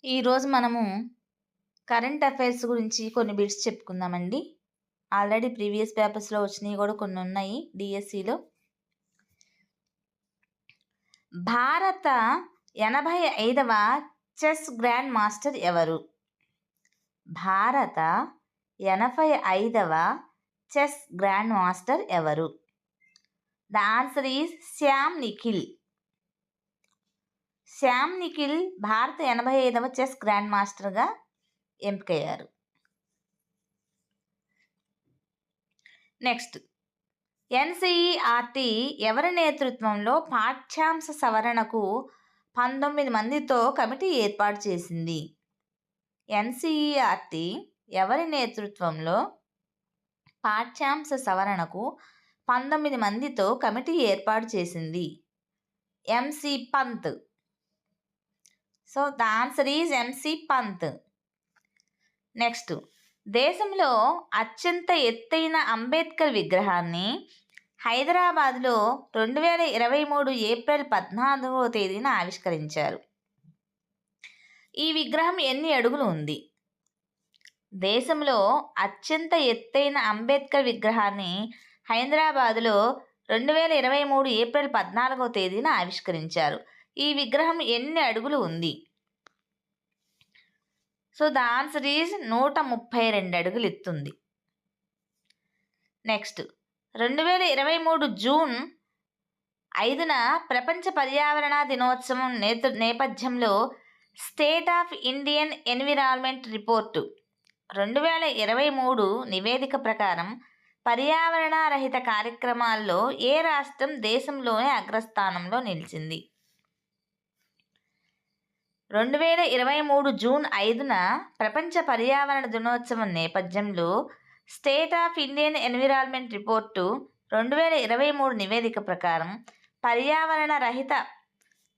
ఈరోజు మనము current affairs గురించి కొన్ని బిట్స్ చెప్పుకుందామండి. ఆల్రెడీ ప్రీవియస్ పేపర్స్‌లో వచ్చినయి కూడా కొన్ని ఉన్నాయి డీఎస్సీలో. భారత 85వ చెస్ గ్రాండ్ మాస్టర్ ఎవరు? భారత 85వ చెస్ గ్రాండ్ మాస్టర్ ఎవరు? The answer is Shyam Nikhil. Shyam Nikhil భారత 85వ చెస్ గ్రాండ్ మాస్టర్గా ఎంపికయ్యారు. నెక్స్ట్, ఎన్సీఈఆర్టీ ఎవరి నేతృత్వంలో పాఠ్యాంశ సవరణకు 19 మందితో కమిటీ ఏర్పాటు చేసింది? ఎన్సీఈఆర్టీ ఎవరి నేతృత్వంలో పాఠ్యాంశ సవరణకు 19 మందితో కమిటీ ఏర్పాటు చేసింది? MC Pant. So the answer is MC Pant. Next, దేశంలో అత్యంత ఎత్తైన అంబేద్కర్ విగ్రహాన్ని హైదరాబాద్లో 2023 ఏప్రిల్ 14వ తేదీన ఆవిష్కరించారు. ఈ విగ్రహం ఎన్ని అడుగులు ఉంది? దేశంలో అత్యంత ఎత్తైన అంబేద్కర్ విగ్రహాన్ని హైదరాబాద్లో 2023 ఏప్రిల్ 14వ తేదీన ఆవిష్కరించారు. ఈ విగ్రహం ఎన్ని అడుగులు ఉంది? సో ద ఆన్సర్ ఈజ్ 132 అడుగులు ఎత్తుంది. నెక్స్ట్, 2023 జూన్ 5న ప్రపంచ పర్యావరణ దినోత్సవం నేపథ్యంలో state of Indian environment report 2023 నివేదిక ప్రకారం పర్యావరణ రహిత కార్యక్రమాల్లో ఏ రాష్ట్రం దేశంలోనే అగ్రస్థానంలో నిలిచింది? 2023 జూన్ 5న ప్రపంచ పర్యావరణ దినోత్సవం నేపథ్యంలో state of Indian environment report 2023 నివేదిక ప్రకారం పర్యావరణ రహిత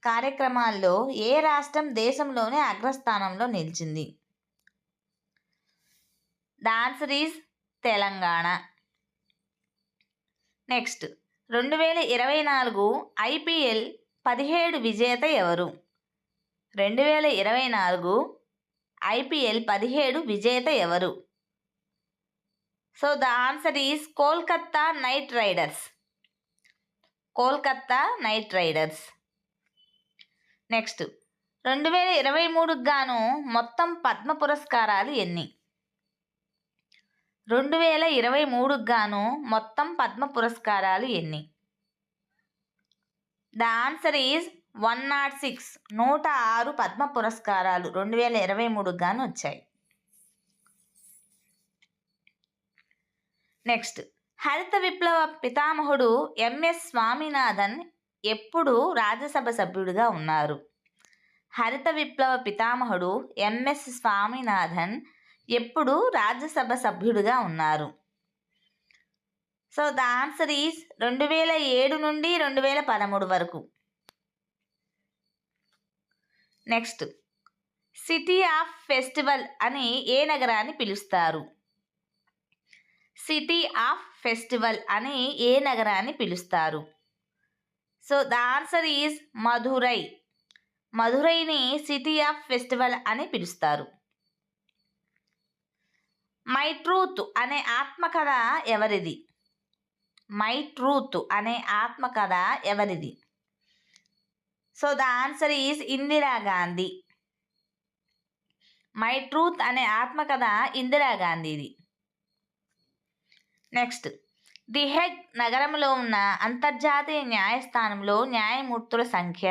కార్యక్రమాల్లో ఏ రాష్ట్రం దేశంలోనే అగ్రస్థానంలో నిలిచింది? The answer is Telangana. Next, 2024 IPL 17 విజేత ఎవరు? 2024 ఐపీఎల్ 17 విజేత ఎవరు? So the answer is Kolkata night riders. Kolkata night riders. Next, 2023 గాను మొత్తం పద్మ పురస్కారాలు ఎన్ని? 2023 గాను మొత్తం పద్మ పురస్కారాలు ఎన్ని? The answer is 106. 106 పద్మ పురస్కారాలు 2023 గాను వచ్చాయి. నెక్స్ట్, హరిత విప్లవ పితామహుడు ఎంఎస్ స్వామినాథన్ ఎప్పుడు రాజ్యసభ సభ్యుడిగా ఉన్నారు? హరిత విప్లవ పితామహుడు ఎంఎస్ స్వామినాథన్ ఎప్పుడు రాజ్యసభ సభ్యుడిగా ఉన్నారు? సో ద ఆన్సర్ ఈజ్ 2007 నుండి 2013 వరకు. నెక్స్ట్, సిటీ ఆఫ్ ఫెస్టివల్ అని ఏ నగరాన్ని పిలుస్తారు? సిటీ ఆఫ్ ఫెస్టివల్ అని ఏ నగరాన్ని పిలుస్తారు? So the answer is Madurai. మధురైని సిటీ ఆఫ్ ఫెస్టివల్ అని పిలుస్తారు. మై ట్రూత్ అనే ఆత్మకథ ఎవరిది? మై ట్రూత్ అనే ఆత్మకథ ఎవరిది? So the answer is Indira Gandhi. My truth అనే ఆత్మకథ ఇందిరాగాంధీది. నెక్స్ట్, ది హేగ్ నగరంలో ఉన్న అంతర్జాతీయ న్యాయస్థానంలో న్యాయమూర్తుల సంఖ్య.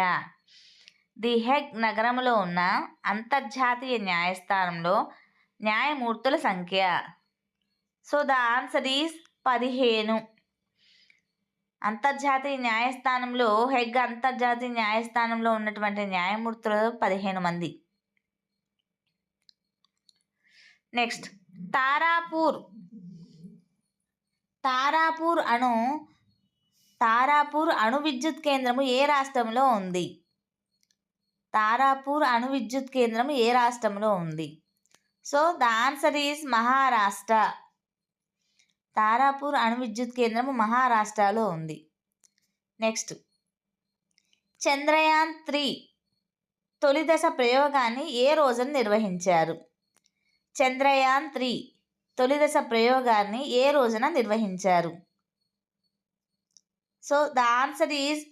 ది హేగ్ నగరంలో ఉన్న అంతర్జాతీయ న్యాయస్థానంలో న్యాయమూర్తుల సంఖ్య. So the answer is 15. అంతర్జాతీయ న్యాయస్థానంలో హేగ్ అంతర్జాతీయ న్యాయస్థానంలో ఉన్నటువంటి న్యాయమూర్తులు 15 మంది. నెక్స్ట్, తారాపూర్ అణు విద్యుత్ కేంద్రము ఏ రాష్ట్రంలో ఉంది? తారాపూర్ అణు విద్యుత్ కేంద్రం ఏ రాష్ట్రంలో ఉంది? So the answer is Maharashtra. Tarapur అణు విద్యుత్ కేంద్రము మహారాష్ట్రలో ఉంది. నెక్స్ట్, చంద్రయాన్ 3 తొలి దశ ప్రయోగాన్ని ఏ రోజున నిర్వహించారు? చంద్రయాన్-3 తొలి దశ ప్రయోగాన్ని ఏ రోజున నిర్వహించారు? So the answer is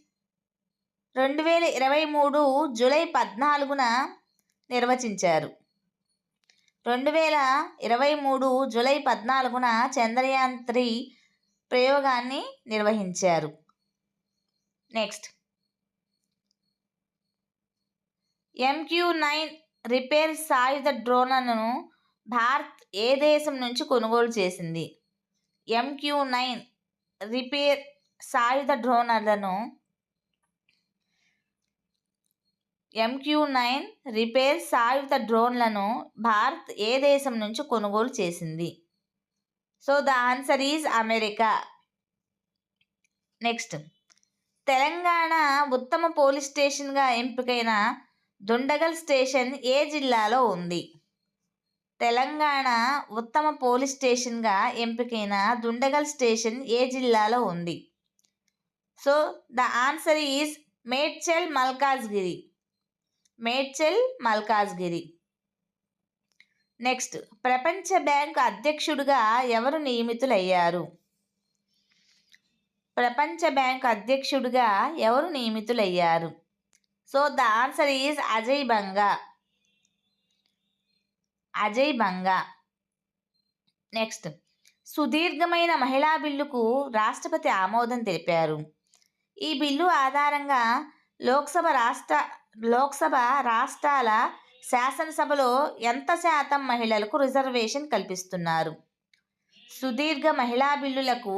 2023 July 14న నిర్వచించారు. 2023 జూలై 14న చంద్రయాన్-3 ప్రయోగాన్ని నిర్వహించారు. నెక్స్ట్, MQ-9 రిపేర్ సాయుధ డ్రోన్లను భారత్ ఏ దేశం నుంచి కొనుగోలు చేసింది? MQ-9 రిపేర్ సాయుధ డ్రోన్లను MQ-9 రిపేర్ సాయుధ డ్రోన్లను భారత్ ఏ దేశం నుంచి కొనుగోలు చేసింది? So the answer is America. Next, Telangana ఉత్తమ పోలీస్ స్టేషన్గా ఎంపికైన దుండగల్ స్టేషన్ ఏ జిల్లాలో ఉంది? తెలంగాణ ఉత్తమ పోలీస్ స్టేషన్గా ఎంపికైన దుండగల్ స్టేషన్ ఏ జిల్లాలో ఉంది? So the answer is Medchal Malkajgiri. Medchal Malkajgiri. Next, ప్రపంచ బ్యాంక్ అధ్యక్షుడిగా ఎవరు నియమితులయ్యారు? ప్రపంచ బ్యాంక్ అధ్యక్షుడిగా ఎవరు నియమితులయ్యారు? So the answer is Ajay Banga. Ajay Banga. Next, సుదీర్ఘమైన మహిళా బిల్లుకు రాష్ట్రపతి ఆమోదం తెలిపారు. ఈ బిల్లు ఆధారంగా లోక్సభ రాష్ట్రాల శాసనసభలో ఎంత శాతం మహిళలకు రిజర్వేషన్ కల్పిస్తున్నారు? సుదీర్ఘ మహిళా బిల్లులకు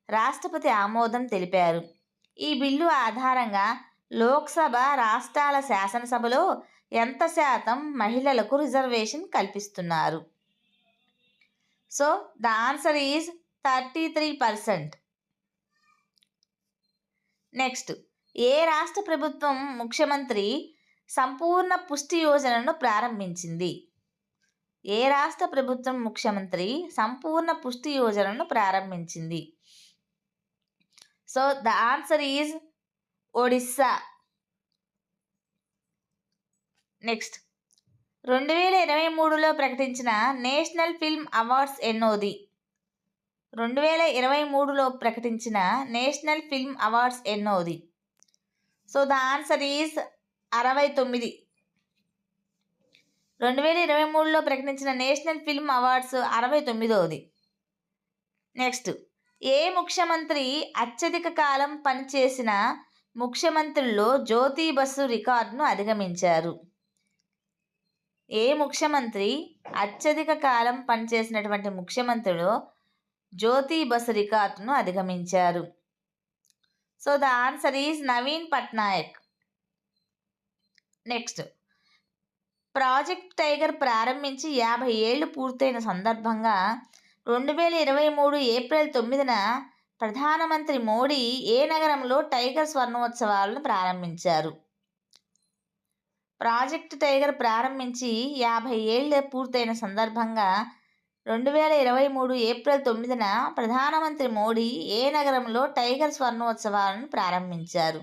రాష్ట్రపతి ఆమోదం తెలిపారు. ఈ బిల్లు ఆధారంగా లోక్సభ రాష్ట్రాల శాసనసభలో ఎంత శాతం మహిళలకు రిజర్వేషన్ కల్పిస్తున్నారు? So the answer is 33%. Next, ఏ రాష్ట్ర ప్రభుత్వం ముఖ్యమంత్రి సంపూర్ణ పుష్టి యోజనను ప్రారంభించింది? ఏ రాష్ట్ర ప్రభుత్వం ముఖ్యమంత్రి సంపూర్ణ పుష్టి యోజనను ప్రారంభించింది? So the answer is Odisha. Next, 2023లో ప్రకటించిన నేషనల్ ఫిల్మ్ అవార్డ్స్ ఎన్నోది? 2023లో ప్రకటించిన నేషనల్ ఫిల్మ్ అవార్డ్స్ ఎన్నోది? So the answer is 69. 2023లో ప్రకటించిన నేషనల్ ఫిల్మ్ అవార్డ్స్ 69వది. నెక్స్ట్, ఏ ముఖ్యమంత్రి అత్యధిక కాలం పనిచేసిన ముఖ్యమంత్రుల్లో జ్యోతి బసు రికార్డును అధిగమించారు? ఏ ముఖ్యమంత్రి అత్యధిక కాలం పనిచేసినటువంటి ముఖ్యమంత్రులు జ్యోతి బసు రికార్డును అధిగమించారు? So the answer is Naveen Patnaik. Next, project tiger ప్రారంభించి 50 ఏళ్లు పూర్తయిన సందర్భంగా 2023 ఏప్రిల్ 9న ప్రధానమంత్రి మోడీ ఏ నగరంలో టైగర్ స్వర్ణోత్సవాలను ప్రారంభించారు? ప్రాజెక్ట్ టైగర్ ప్రారంభించి 50 ఏళ్లు పూర్తయిన సందర్భంగా 2023 ఏప్రిల్ 9న ప్రధానమంత్రి మోడీ ఏ నగరంలో టైగర్ స్వర్ణోత్సవాలను ప్రారంభించారు?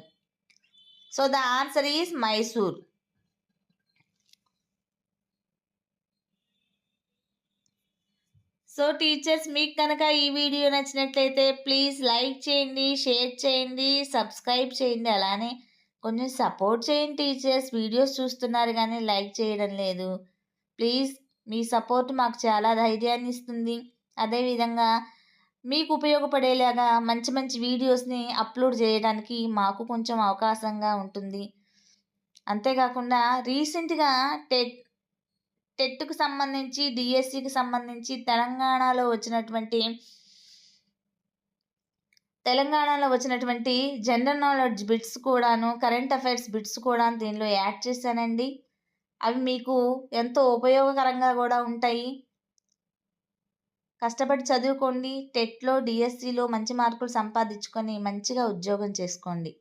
So the answer is Mysore. So teachers, మీకు కనుక ఈ వీడియో నచ్చినట్లయితే ప్లీజ్ లైక్ చేయండి, షేర్ చేయండి, సబ్స్క్రైబ్ చేయండి. అలానే కొంచెం సపోర్ట్ చేయండి టీచర్స్. వీడియోస్ చూస్తున్నారు కానీ లైక్ చేయడం లేదు. ప్లీజ్, మీ సపోర్ట్ మాకు చాలా ధైర్యాన్ని ఇస్తుంది. అదేవిధంగా మీకు ఉపయోగపడేలాగా మంచి మంచి వీడియోస్ని అప్లోడ్ చేయడానికి మాకు కొంచెం అవకాశంగా ఉంటుంది. అంతేకాకుండా రీసెంట్గా టెట్కు సంబంధించి, డిఎస్సికి సంబంధించి తెలంగాణలో వచ్చినటువంటి జనరల్ నాలెడ్జ్ బిట్స్ కూడాను, కరెంట్ అఫైర్స్ బిట్స్ కూడా దీనిలో యాడ్ చేశానండి. అవి మీకు ఎంతో ఉపయోగకరంగా కూడా ఉంటాయి. కష్టపడి చదువుకోండి. టెట్లో, డిఎస్సిలో మంచి మార్కులు సంపాదించుకొని మంచిగా ఉద్యోగం చేసుకోండి.